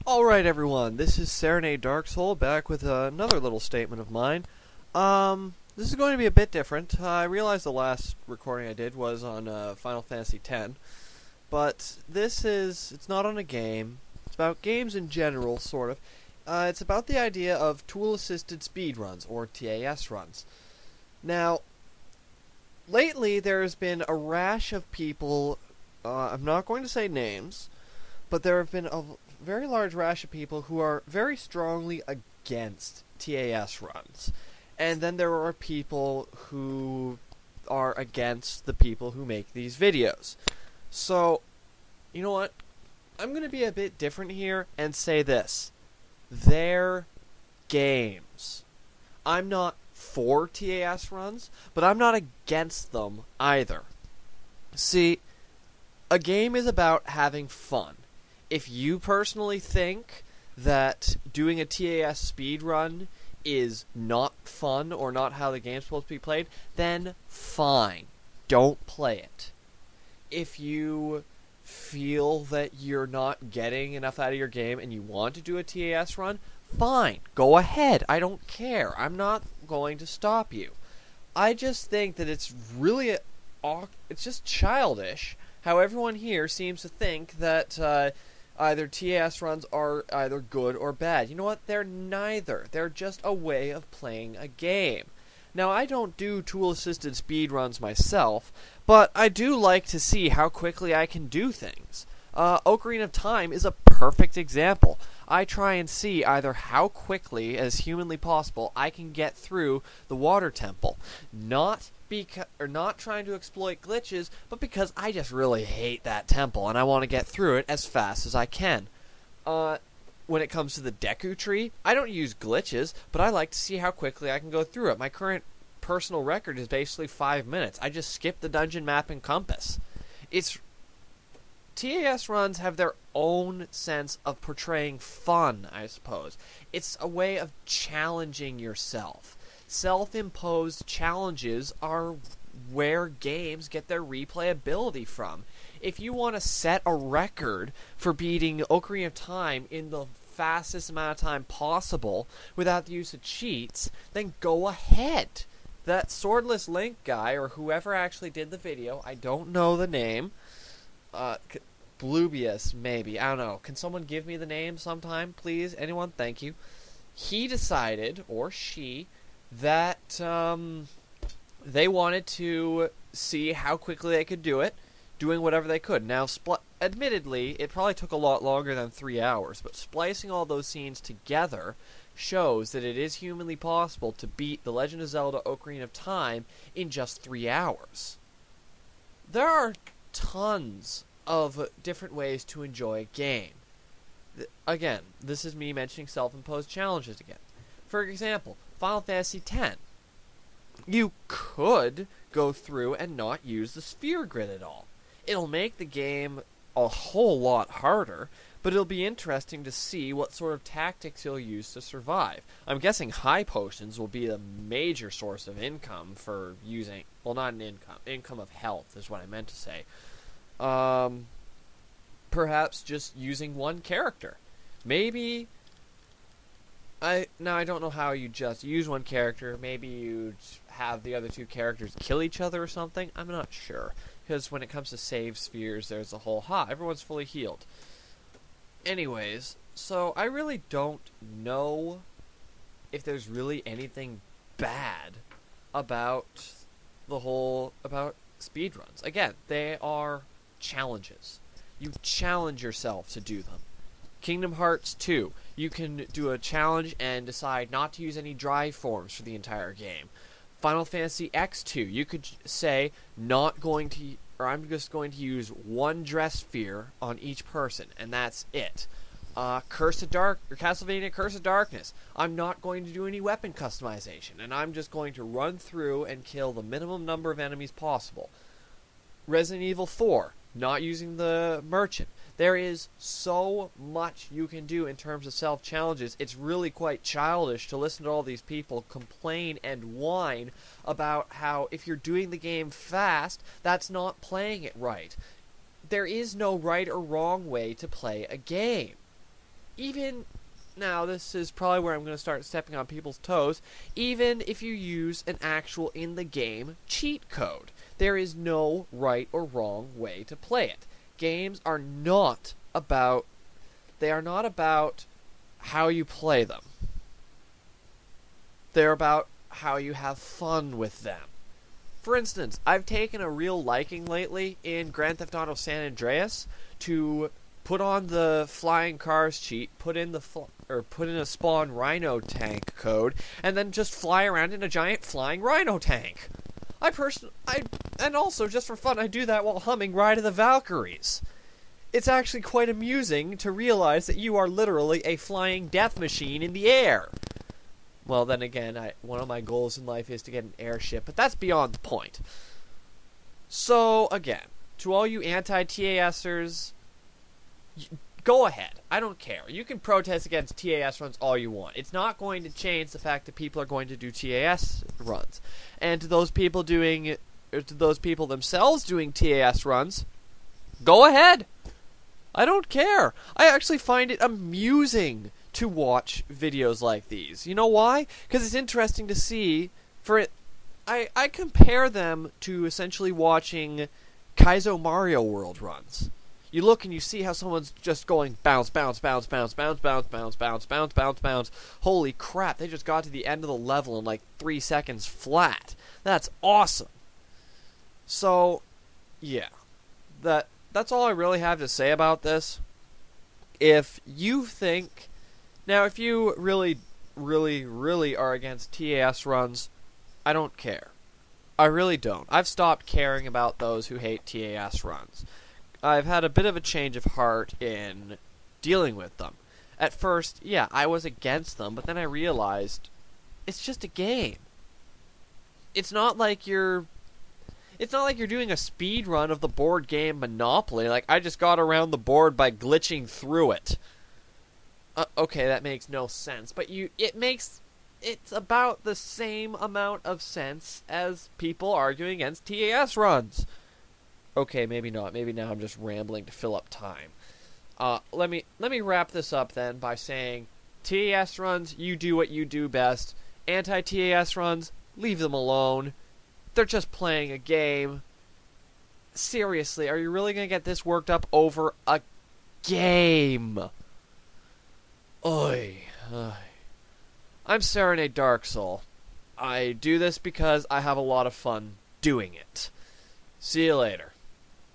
Alright everyone, this is Serenade Dark Soul back with another little statement of mine. This is going to be a bit different. I realized the last recording I did was on Final Fantasy X, but it's not on a game. It's about games in general, sort of. It's about the idea of tool-assisted speedruns, or TAS runs. Now, lately there's been a rash of people, I'm not going to say names, but there have been a very large rash of people who are very strongly against TAS runs. And then there are people who are against the people who make these videos. So, you know what? I'm going to be a bit different here and say this. They're games. I'm not for TAS runs, but I'm not against them either. See, a game is about having fun. If you personally think that doing a TAS speedrun is not fun or not how the game's supposed to be played, then fine. Don't play it. If you feel that you're not getting enough out of your game and you want to do a TAS run, fine. Go ahead. I don't care. I'm not going to stop you. I just think that it's really it's just childish how everyone here seems to think that either TAS runs are either good or bad. You know what? They're neither. They're just a way of playing a game. Now, I don't do tool-assisted speedruns myself, but I do like to see how quickly I can do things. Ocarina of Time is a perfect example. I try and see either how quickly as humanly possible I can get through the water temple. Not trying to exploit glitches, but because I just really hate that temple and I want to get through it as fast as I can. When it comes to the Deku Tree, I don't use glitches, but I like to see how quickly I can go through it. My current personal record is basically 5 minutes. I just skip the dungeon map and compass. TAS runs have their own sense of portraying fun, I suppose. It's a way of challenging yourself. Self-imposed challenges are where games get their replayability from. If you want to set a record for beating Ocarina of Time in the fastest amount of time possible without the use of cheats, then go ahead. That Swordless Link guy, or whoever actually did the video, I don't know the name, Bluebius, maybe, I don't know. Can someone give me the name sometime, please? Anyone? Thank you. He decided, or she, that they wanted to see how quickly they could do it, doing whatever they could. Now, admittedly, it probably took a lot longer than 3 hours, but splicing all those scenes together shows that it is humanly possible to beat The Legend of Zelda Ocarina of Time in just 3 hours. There are tons of different ways to enjoy a game. Again, this is me mentioning self-imposed challenges again. For example, Final Fantasy X. You could go through and not use the sphere grid at all. It'll make the game a whole lot harder, but it'll be interesting to see what sort of tactics you'll use to survive. I'm guessing high potions will be a major source of income for using... Well, not an income of health is what I meant to say. Perhaps just using one character. Maybe... I don't know how you just use one character. Maybe you have the other two characters kill each other or something. I'm not sure. Because when it comes to save spheres, there's a whole... everyone's fully healed. Anyways, so I really don't know if there's really anything bad about about speedruns. Again, they are challenges. You challenge yourself to do them. Kingdom Hearts 2, you can do a challenge and decide not to use any drive forms for the entire game. Final Fantasy X2, you could say I'm just going to use one dress sphere on each person, and that's it. Castlevania Curse of Darkness, I'm not going to do any weapon customization, and I'm just going to run through and kill the minimum number of enemies possible. Resident Evil 4, not using the merchant. There is so much you can do in terms of self-challenges. It's really quite childish to listen to all these people complain and whine about how if you're doing the game fast, that's not playing it right. There is no right or wrong way to play a game. even now, this is probably where I'm going to start stepping on people's toes, even if you use an actual in-the-game cheat code. There is no right or wrong way to play it. Games are not about... They are not about how you play them. They're about how you have fun with them. For instance, I've taken a real liking lately in Grand Theft Auto San Andreas to put on the flying cars cheat, put in a spawn rhino tank code, and then just fly around in a giant flying rhino tank. And also, just for fun, I do that while humming Ride of the Valkyries. It's actually quite amusing to realize that you are literally a flying death machine in the air. Well, then again, one of my goals in life is to get an airship, but that's beyond the point. So, again, to all you anti-TASers, go ahead. I don't care. You can protest against TAS runs all you want. It's not going to change the fact that people are going to do TAS runs. And to those people themselves doing TAS runs, go ahead. I don't care. I actually find it amusing to watch videos like these. You know why? Because it's interesting to see. I compare them to essentially watching Kaizo Mario World runs. You look and you see how someone's just going bounce, bounce, bounce, bounce, bounce, bounce, bounce, bounce, bounce, bounce, bounce. Holy crap, they just got to the end of the level in like 3 seconds flat. That's awesome. So, yeah. That's all I really have to say about this. If you think... Now, if you really, really, really are against TAS runs, I don't care. I really don't. I've stopped caring about those who hate TAS runs. I've had a bit of a change of heart in dealing with them. At first, yeah, I was against them, but then I realized it's just a game. It's not like you're doing a speed run of the board game Monopoly. Like, I just got around the board by glitching through it. Okay, that makes no sense, but it's about the same amount of sense as people arguing against TAS runs. Okay, maybe not. Maybe now I'm just rambling to fill up time. Let me wrap this up then by saying, TAS runs, you do what you do best. Anti-TAS runs, leave them alone. They're just playing a game. Seriously, are you really going to get this worked up over a game? Oy. I'm Serenade Dark Soul. I do this because I have a lot of fun doing it. See you later.